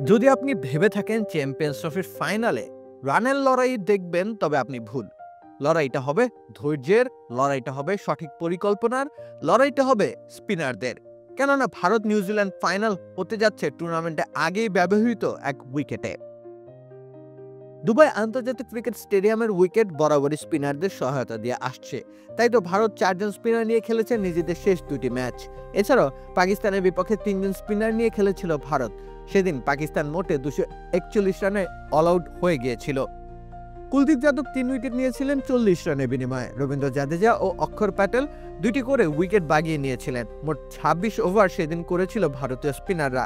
যদি আপনি ভেবে থাকেন চ্যাম্পিয়ন্স ট্রফির ফাইনালে রানের লড়াই দেখবেন, তবে আপনি ভুল। লড়াইটা হবে ধৈর্যের, লড়াইটা হবে সঠিক পরিকল্পনার, লড়াইটা হবে স্পিনারদের। কেননা ভারত নিউজিল্যান্ড ফাইনাল হতে যাচ্ছে টুর্নামেন্টে আগেই ব্যবহৃত এক উইকেটে। দুবাই আন্তর্জাতিক ক্রিকেট স্টেডিয়ামের উইকেট বরাবরই স্পিনারদের সহায়তা দিয়ে আসছে। তাই তো ভারত 4 জন স্পিনার নিয়ে খেলেছে নিজেদের শেষ দুটি ম্যাচ। এছাড়াও পাকিস্তানের বিপক্ষে 3 জন স্পিনার নিয়ে খেলেছিল ভারত। সেদিন পাকিস্তান মোটে 241 রানে অল আউট হয়ে গিয়েছিল। কুলদীপ যাদব 3 উইকেট নিয়েছিলেন 40 রানের বিনিময়ে। রবীন্দ্র জাদেজা ও অক্ষর প্যাটেল 2টি করে উইকেট বাগিয়ে নিয়েছিলেন। মোট 26 ওভার সেদিন করেছিল ভারতীয় স্পিনাররা।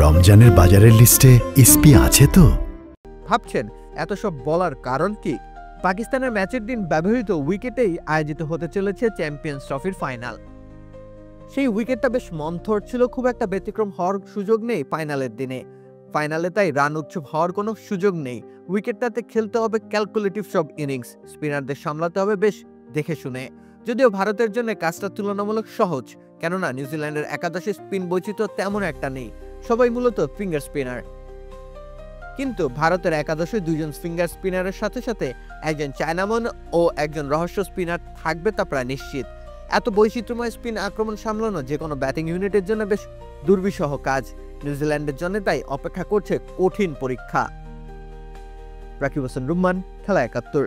রমজানের বাজারের লিস্টে ইসপি আছে তো? ভাবছেন এত সব বলার কারণ কি? পাকিস্তানের ম্যাচের দিন ব্যবহৃত উইকেটেই আয়োজিত হতে চলেছে চ্যাম্পিয়ন্স ট্রফির ফাইনাল। সেই উইকেটটা বেশ মন্থর ছিল, খুব একটা ব্যতিক্রম হওয়ার সুযোগ নেই ফাইনালের দিনে। ফাইনালে তাই রান উৎসব হওয়ার কোনো সুযোগ নেই। উইকেটটাতে খেলতে হবে ক্যালকুলেটিভ সব ইনিংস, স্পিনারদের সামলাতে হবে বেশ দেখে শুনে। যদিও ভারতের জন্য কাজটা তুলনামূলক সহজ, কেননা নিউজিল্যান্ডের একাদশে স্পিন বৈচিত্র্য তেমন একটা নেই, সবাই মূলত ফিঙ্গার স্পিনার। কিন্তু ভারতের একাদশে 2 জন ফিঙ্গার স্পিনারের সাথে সাথে একজন চায়নামন ও একজন রহস্য স্পিনার থাকবে তা প্রায় নিশ্চিত। এত বৈচিত্র্যময় স্পিন আক্রমণ সামলানো যে কোনো ব্যাটিং ইউনিটের জন্য বেশ দুর্বিষহ কাজ। নিউজিল্যান্ডের জন্য তাই অপেক্ষা করছে কঠিন পরীক্ষা। রাকিব হোসেন রুম্মান, খেলা 71।